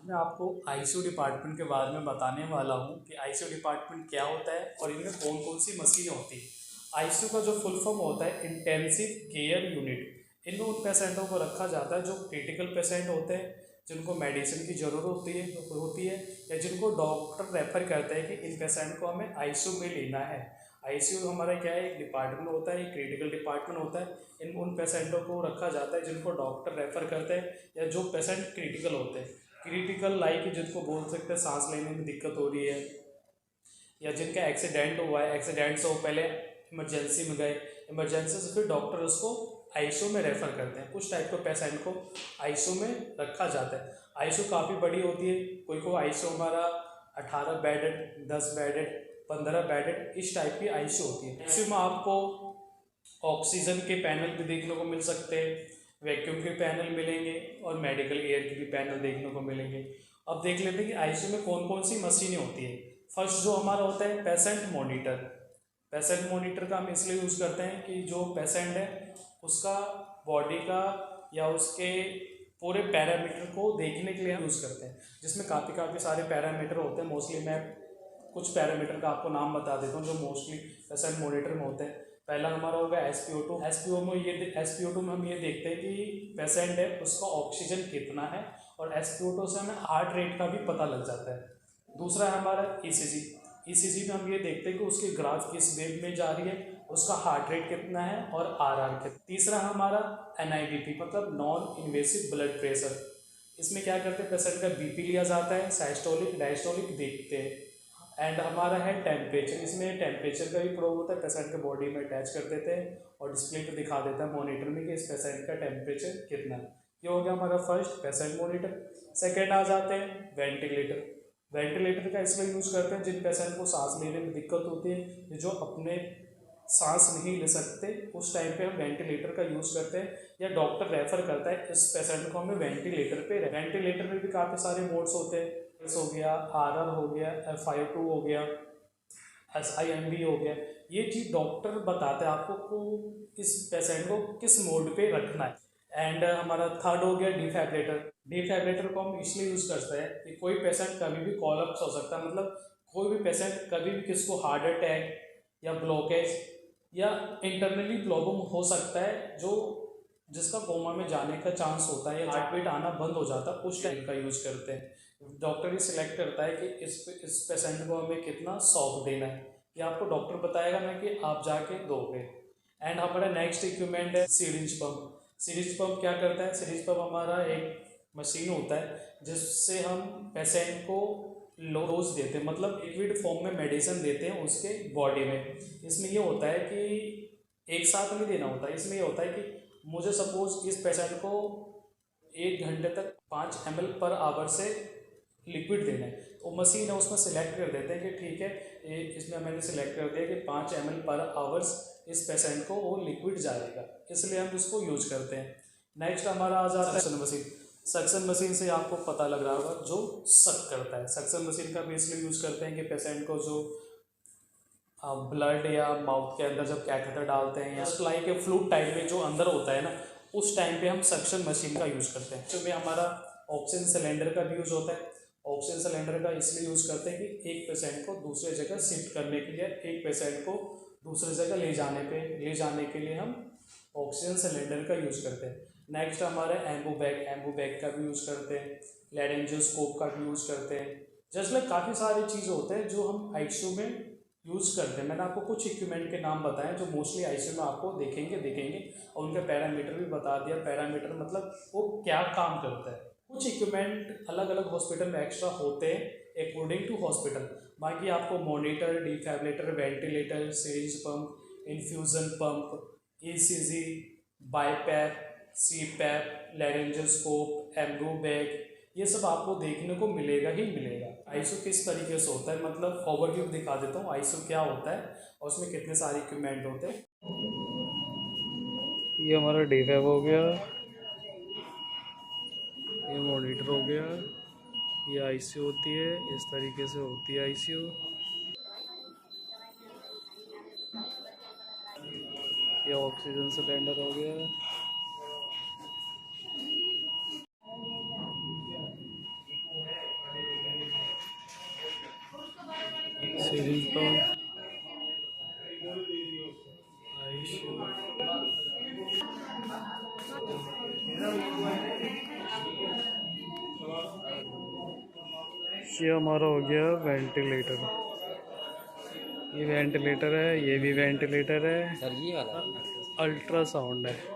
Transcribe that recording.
मैं आपको ICU department के बारे में बताने वाला हूँ कि आईसीयू डिपार्टमेंट क्या होता है और इनमें कौन कौन सी मशीनें होती हैं। आईसीयू का जो फुल फॉर्म होता है इंटेंसिव केयर यूनिट। इनमें उन पेशेंटों को रखा जाता है जो क्रिटिकल पेशेंट होते हैं, जिनको मेडिसिन की ज़रूरत होती है या जिनको डॉक्टर रेफर करते हैं कि इन पेशेंट को हमें आईसीयू में लेना है। आईसीयू हमारा क्या है, एक डिपार्टमेंट होता है, एक क्रिटिकल डिपार्टमेंट होता है। इन उन पेशेंटों को रखा जाता है जिनको डॉक्टर रेफर करते हैं या जो पेशेंट क्रिटिकल होते हैं। क्रिटिकल लाइक जिनको बोल सकते हैं सांस लेने में दिक्कत हो रही है, या जिनका एक्सीडेंट हुआ है, एक्सीडेंट से वो पहले इमरजेंसी में गए, इमरजेंसी से फिर डॉक्टर उसको आईसीयू में रेफ़र करते हैं। कुछ टाइप के पेशेंट को आईसीयू में रखा जाता है। आईसीयू काफ़ी बड़ी होती है, कोई आईसीयू हमारा 18 बेडेड, 10 बेडेड, 15 बेडेड, इस टाइप की आईसीयू होती है। आईसीयू में आपको ऑक्सीजन के पैनल भी देखने को मिल सकते हैं, वैक्यूम के पैनल मिलेंगे और मेडिकल एयर के भी पैनल देखने को मिलेंगे। अब देख लेते हैं कि आईसीयू में कौन कौन सी मशीनें होती है। फर्स्ट जो हमारा होता है पेशेंट मॉनिटर। पेशेंट मॉनिटर का हम इसलिए यूज़ करते हैं कि जो पेशेंट है उसका बॉडी का या उसके पूरे पैरामीटर को देखने के लिए हम यूज़ करते हैं, जिसमें काफ़ी सारे पैरामीटर होते हैं। मोस्टली मैं कुछ पैरामीटर का आपको नाम बता देता हूँ जो मोस्टली पेशेंट मॉनिटर में होते हैं। पहला हमारा होगा SpO2। SpO2 में हम ये देखते हैं कि पेशेंट है उसका ऑक्सीजन कितना है, और SpO2 से हमें हार्ट रेट का भी पता लग जाता है। दूसरा है हमारा ECG में हम ये देखते हैं कि उसकी ग्राफ किस वेव में जा रही है, उसका हार्ट रेट कितना है और RR कितना। तीसरा हमारा NIBP मतलब नॉन इन्वेसिव ब्लड प्रेशर। इसमें क्या करते हैं, पेशेंट का बीपी लिया जाता है, साइस्टोलिक डायस्टोलिक देखते हैं। एंड हमारा है टेम्परेचर। इसमें टेम्परेचर का भी प्रोब होता है, पेशेंट के बॉडी में अटैच कर देते हैं और डिस्प्ले पर दिखा देता है मॉनिटर में कि इस पेशेंट का टेम्परेचर कितना है। ये हो गया हमारा फर्स्ट पेशेंट मॉनिटर। सेकेंड आ जाते हैं वेंटिलेटर। वेंटिलेटर का इसलिए यूज़ करते हैं जिन पेशेंट को सांस लेने में दिक्कत होती है, जो अपने सांस नहीं ले सकते, उस टाइम पे हम वेंटिलेटर का यूज़ करते हैं या डॉक्टर रेफर करता है इस पेशेंट को हमें वेंटिलेटर पे। वेंटिलेटर में भी काफ़ी सारे मोड्स होते हैं, हो गया, RR हो गया, FiO2 हो गया, SIMV हो गया। ये चीज़ डॉक्टर बताते हैं आपको को इस पेशेंट को किस मोड पे रखना है। एंड हमारा थर्ड हो गया डिफैब्रेटर। डिफैब्रेटर को हम इसलिए यूज़ करते हैं कि कोई पेशेंट कभी भी कॉलअप्स हो सकता है, मतलब कोई भी पेशेंट कभी भी किसको हार्ट अटैक या ब्लॉकेज या इंटरनली प्रॉब्लम हो सकता है, जो जिसका कोमा में जाने का चांस होता है या हार्ट बीट आना बंद हो जाता है, उस टाइप का यूज़ करते हैं। डॉक्टर ही सिलेक्ट करता है कि इस पेशेंट को हमें कितना सॉफ्ट देना है, ये आपको डॉक्टर बताएगा ना कि आप जाके दोगे। एंड हमारा नेक्स्ट इक्विपमेंट है सिरिंज पंप। सिरिंज पंप क्या करता है, सिरिंज पंप हमारा एक मशीन होता है जिससे हम पेशेंट को डोज देते हैं, मतलब लिक्विड फॉर्म में मेडिसिन देते हैं उसके बॉडी में। इसमें ये होता है कि एक साथ नहीं देना होता है। इसमें ये होता है कि मुझे सपोज इस पेशेंट को 1 घंटे तक 5 ml पर आवर से लिक्विड देना है, तो मशीन है उसमें सिलेक्ट कर देते हैं कि ठीक है, ये इसमें मैंने सिलेक्ट कर दिया कि 5 ml पर आवर्स इस पेशेंट को वो लिक्विड जाएगा, इसलिए हम उसको यूज करते हैं। नेक्स्ट हमारा आ जाता है सक्शन मशीन। सक्शन मशीन से आपको पता लग रहा होगा जो सक करता है। सक्शन मशीन का भी इसलिए यूज़ करते हैं कि पेशेंट को जो ब्लड या माउथ के अंदर जब कैथेटर डालते हैं या सप्लाई के फ्लूइड टाइप में जो अंदर होता है ना, उस टाइम पे हम सक्शन मशीन का यूज़ करते हैं। इसमें हमारा ऑक्सीजन सिलेंडर का भी यूज़ होता है। ऑक्सीजन सिलेंडर का इसलिए यूज़ करते हैं कि एक पेशेंट को दूसरे जगह शिफ्ट करने के लिए, एक पेशेंट को दूसरे जगह ले जाने के लिए हम ऑक्सीजन सिलेंडर का यूज़ करते हैं। नेक्स्ट हमारा एम्बू बैग का भी यूज़ करते हैं, लेरेंजियोस्कोप का भी यूज़ करते हैं। जस्ट लाइक काफ़ी सारी चीज़ होते हैं जो हम आईसीयू में यूज़ करते हैं। मैंने आपको कुछ इक्विपमेंट के नाम बताए जो मोस्टली आईसीयू में आपको देखेंगे और उनके पैरामीटर भी बता दिया। पैरामीटर मतलब वो क्या काम करता है। कुछ इक्विपमेंट अलग अलग हॉस्पिटल में एक्स्ट्रा होते हैं अकॉर्डिंग टू हॉस्पिटल। बाकी आपको monitor, defibrillator, ventilator, syringe pump, infusion pump, ECG, BiPAP, CPAP, laryngoscope, Ambu bag, ये सब आपको देखने को मिलेगा ही मिलेगा। आईसीयू किस तरीके से होता है, मतलब ओवरव्यू दिखा देता हूँ आईसीयू क्या होता है और उसमें कितने सारे इक्विपमेंट होते हैं। ये हमारा डिफैब हो गया, ये मॉनिटर हो गया, ये आईसीयू होती है, इस तरीके से होती है आईसीयू। ये ऑक्सीजन सिलेंडर हो गया, सिंपल आईसीयू। ये हमारा हो गया वेंटिलेटर। ये वेंटिलेटर है, ये भी वेंटिलेटर है सर ये वाला अल्ट्रासाउंड है।